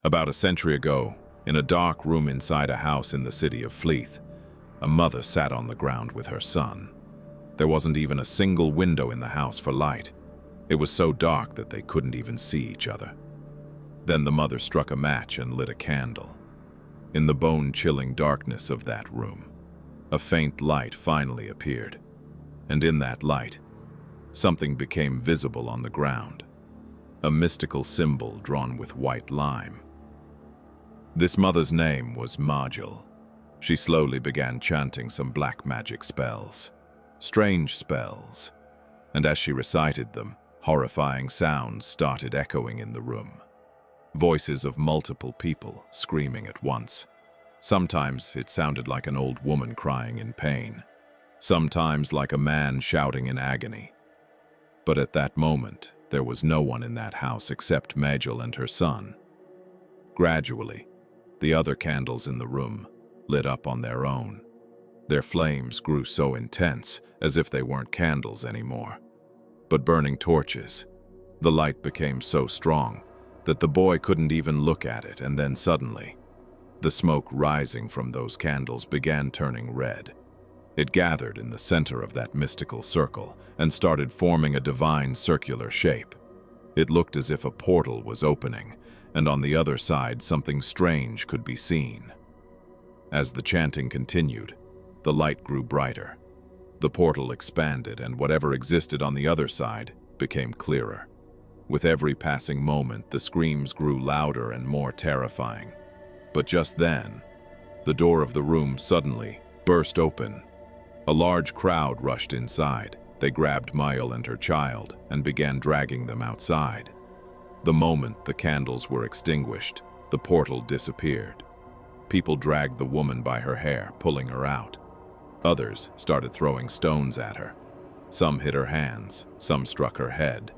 About a century ago, in a dark room inside a house in the city of Fleeth, a mother sat on the ground with her son. There wasn't even a single window in the house for light. It was so dark that they couldn't even see each other. Then the mother struck a match and lit a candle. In the bone-chilling darkness of that room, a faint light finally appeared. And in that light, something became visible on the ground. A mystical symbol drawn with white lime. This mother's name was Margil. She slowly began chanting some black magic spells. Strange spells. And as she recited them, horrifying sounds started echoing in the room. Voices of multiple people screaming at once. Sometimes it sounded like an old woman crying in pain. Sometimes like a man shouting in agony. But at that moment, there was no one in that house except Margil and her son. Gradually, the other candles in the room lit up on their own. Their flames grew so intense, as if they weren't candles anymore, but burning torches. The light became so strong that the boy couldn't even look at it, and then suddenly, the smoke rising from those candles began turning red. It gathered in the center of that mystical circle and started forming a divine circular shape. It looked as if a portal was opening, and on the other side something strange could be seen. As the chanting continued, the light grew brighter. The portal expanded, and whatever existed on the other side became clearer. With every passing moment, the screams grew louder and more terrifying. But just then, the door of the room suddenly burst open. A large crowd rushed inside. They grabbed Margil and her child and began dragging them outside. The moment the candles were extinguished, the portal disappeared. People dragged the woman by her hair, pulling her out. Others started throwing stones at her. Some hit her hands, some struck her head.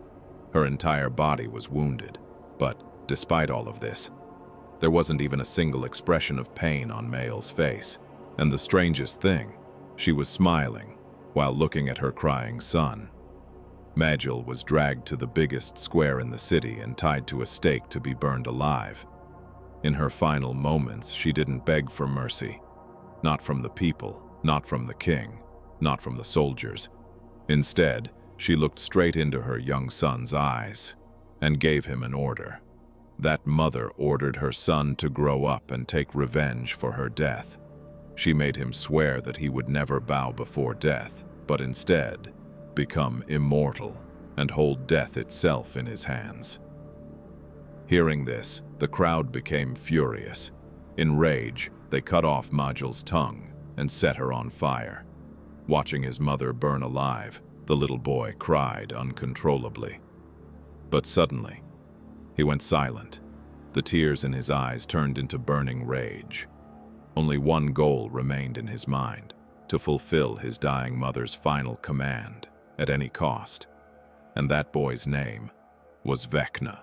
Her entire body was wounded. But despite all of this, there wasn't even a single expression of pain on Margil's face. And the strangest thing, she was smiling while looking at her crying son. Margil was dragged to the biggest square in the city and tied to a stake to be burned alive. In her final moments, she didn't beg for mercy. Not from the people, not from the king, not from the soldiers. Instead, she looked straight into her young son's eyes and gave him an order. That mother ordered her son to grow up and take revenge for her death. She made him swear that he would never bow before death, but instead become immortal and hold death itself in his hands. Hearing this, the crowd became furious. In rage, they cut off Margil's tongue and set her on fire. Watching his mother burn alive, the little boy cried uncontrollably. But suddenly, he went silent. The tears in his eyes turned into burning rage. Only one goal remained in his mind: to fulfill his dying mother's final command at any cost. And that boy's name was Vecna.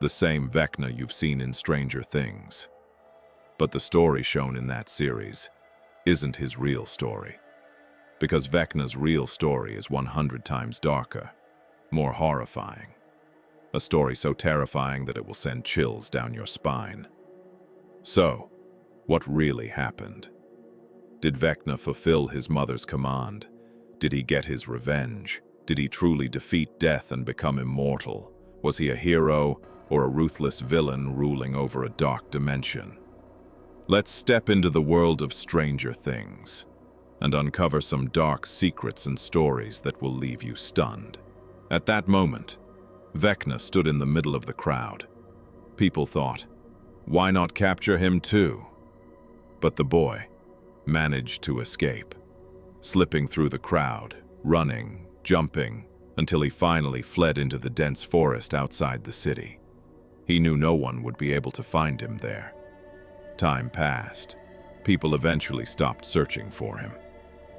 The same Vecna you've seen in Stranger Things. But the story shown in that series isn't his real story. Because Vecna's real story is 100 times darker, more horrifying. A story so terrifying that it will send chills down your spine. So, what really happened? Did Vecna fulfill his mother's command? Did he get his revenge? Did he truly defeat death and become immortal? Was he a hero or a ruthless villain ruling over a dark dimension? Let's step into the world of Stranger Things and uncover some dark secrets and stories that will leave you stunned. At that moment, Vecna stood in the middle of the crowd. People thought, why not capture him too? But the boy managed to escape, slipping through the crowd, running, jumping, until he finally fled into the dense forest outside the city. He knew no one would be able to find him there. Time passed. People eventually stopped searching for him.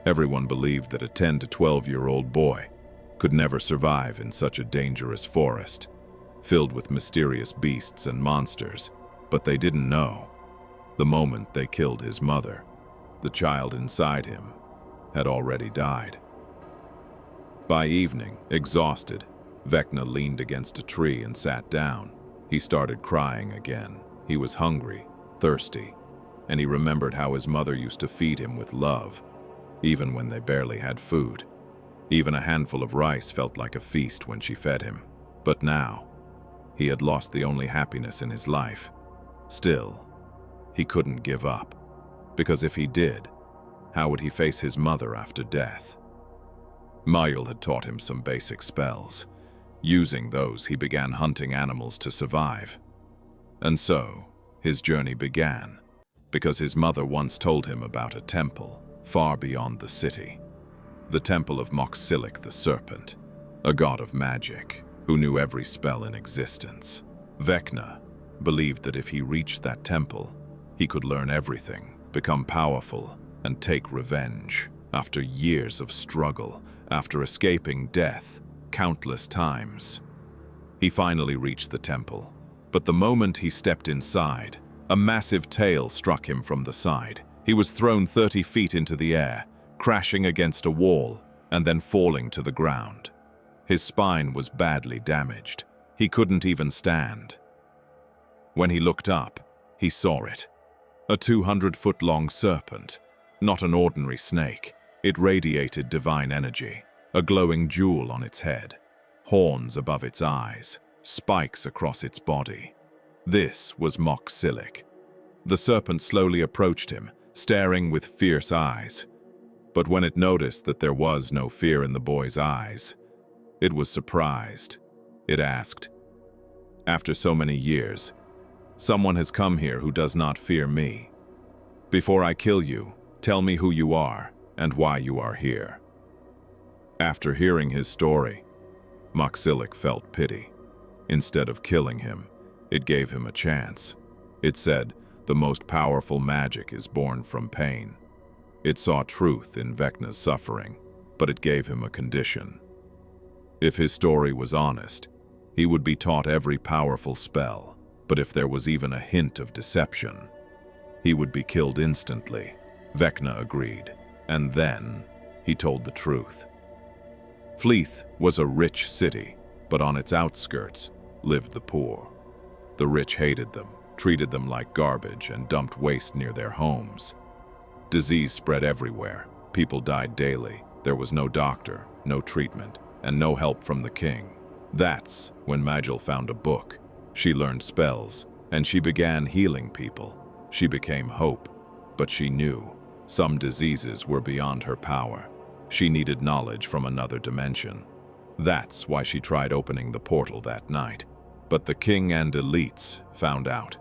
Everyone believed that a 10 to 12-year-old boy could never survive in such a dangerous forest, filled with mysterious beasts and monsters. But they didn't know. The moment they killed his mother, the child inside him had already died. By evening, exhausted, Vecna leaned against a tree and sat down. He started crying again. He was hungry, thirsty, and he remembered how his mother used to feed him with love, even when they barely had food. Even a handful of rice felt like a feast when she fed him. But now, he had lost the only happiness in his life. Still, he couldn't give up, because if he did, how would he face his mother after death? Mayul had taught him some basic spells. Using those, he began hunting animals to survive. And so, his journey began, because his mother once told him about a temple far beyond the city. The temple of Moxilic the Serpent, a god of magic who knew every spell in existence. Vecna believed that if he reached that temple, he could learn everything, become powerful, and take revenge. After years of struggle, after escaping death countless times, he finally reached the temple. But the moment he stepped inside, a massive tail struck him from the side. He was thrown 30 feet into the air, crashing against a wall and then falling to the ground. His spine was badly damaged. He couldn't even stand. When he looked up, he saw it. A 200-foot-long serpent, not an ordinary snake. It radiated divine energy, a glowing jewel on its head, horns above its eyes, spikes across its body. This was Moxilic. The serpent slowly approached him, staring with fierce eyes. But when it noticed that there was no fear in the boy's eyes, it was surprised. It asked, "After so many years, someone has come here who does not fear me. Before I kill you, tell me who you are and why you are here." After hearing his story, Moxilic felt pity. Instead of killing him, it gave him a chance. It said, the most powerful magic is born from pain. It saw truth in Vecna's suffering, but it gave him a condition. If his story was honest, he would be taught every powerful spell, but if there was even a hint of deception, he would be killed instantly. Vecna agreed, and then he told the truth. Fleeth was a rich city, but on its outskirts lived the poor. The rich hated them, treated them like garbage, and dumped waste near their homes. Disease spread everywhere. People died daily. There was no doctor, no treatment, and no help from the king. That's when Mayul found a book. She learned spells, and she began healing people. She became hope, but she knew some diseases were beyond her power. She needed knowledge from another dimension. That's why she tried opening the portal that night. But the king and elites found out.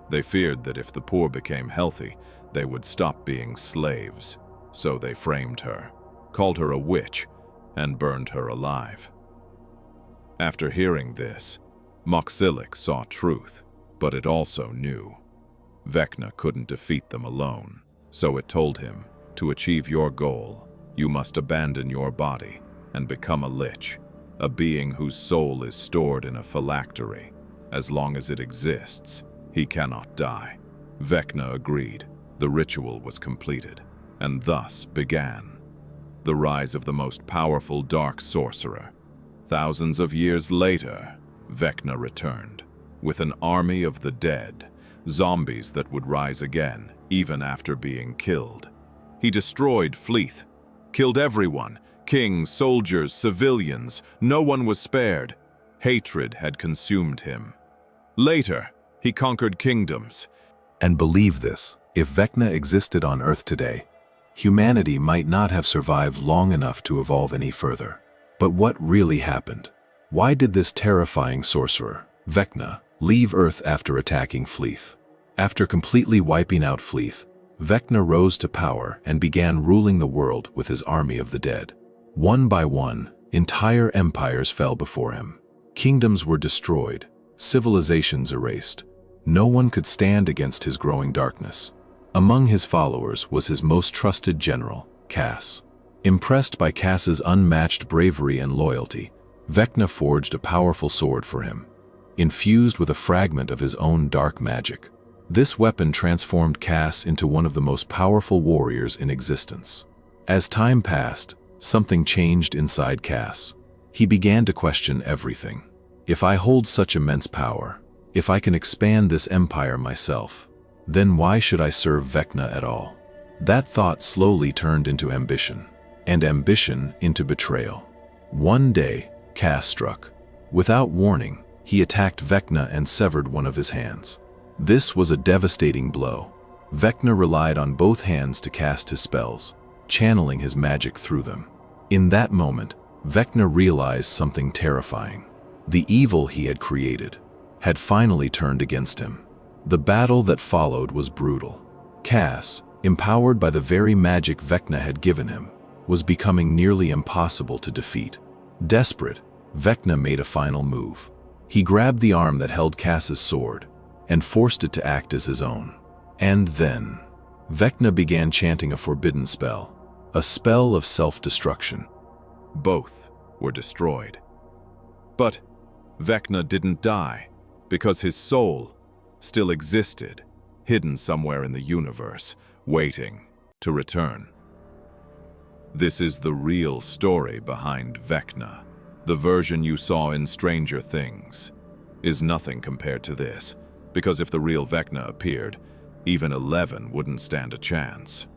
They feared that if the poor became healthy, they would stop being slaves. So they framed her, called her a witch, and burned her alive. After hearing this, Moxilic saw truth, but it also knew. Vecna couldn't defeat them alone, so it told him, to achieve your goal, you must abandon your body and become a lich, a being whose soul is stored in a phylactery. As long as it exists, he cannot die. Vecna agreed. The ritual was completed, and thus began the rise of the most powerful dark sorcerer. Thousands of years later, Vecna returned, with an army of the dead, zombies that would rise again, even after being killed. He destroyed Fleeth, killed everyone, kings, soldiers, civilians. No one was spared. Hatred had consumed him. Later, he conquered kingdoms. And believe this, if Vecna existed on Earth today, humanity might not have survived long enough to evolve any further. But what really happened? Why did this terrifying sorcerer, Vecna, leave Earth after attacking Fleeth? After completely wiping out Fleeth, Vecna rose to power and began ruling the world with his army of the dead. One by one, entire empires fell before him. Kingdoms were destroyed, civilizations erased. No one could stand against his growing darkness. Among his followers was his most trusted general, Cass. Impressed by Cass's unmatched bravery and loyalty, Vecna forged a powerful sword for him, infused with a fragment of his own dark magic. This weapon transformed Cass into one of the most powerful warriors in existence. As time passed, something changed inside Cass. He began to question everything. If I hold such immense power, If I can expand this empire myself, then why should I serve Vecna at all? That thought slowly turned into ambition, and ambition into betrayal. One day, Cass struck. Without warning, he attacked Vecna and severed one of his hands. This was a devastating blow. Vecna relied on both hands to cast his spells, channeling his magic through them. In that moment, Vecna realized something terrifying. The evil he had created had finally turned against him. The battle that followed was brutal. Cass, empowered by the very magic Vecna had given him, was becoming nearly impossible to defeat. Desperate, Vecna made a final move. He grabbed the arm that held Cass's sword and forced it to act as his own. And then, Vecna began chanting a forbidden spell, a spell of self-destruction. Both were destroyed. But Vecna didn't die, because his soul still existed, hidden somewhere in the universe, waiting to return. This is the real story behind Vecna. The version you saw in Stranger Things is nothing compared to this, because if the real Vecna appeared, even 11 wouldn't stand a chance.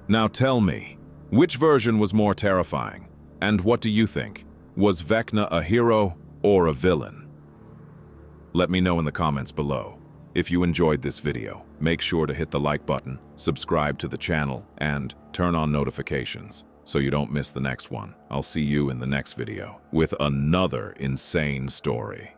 Now tell me, which version was more terrifying? And what do you think? Was Vecna a hero or a villain? Let me know in the comments below. If you enjoyed this video, make sure to hit the like button, subscribe to the channel, and turn on notifications so you don't miss the next one. I'll see you in the next video with another insane story.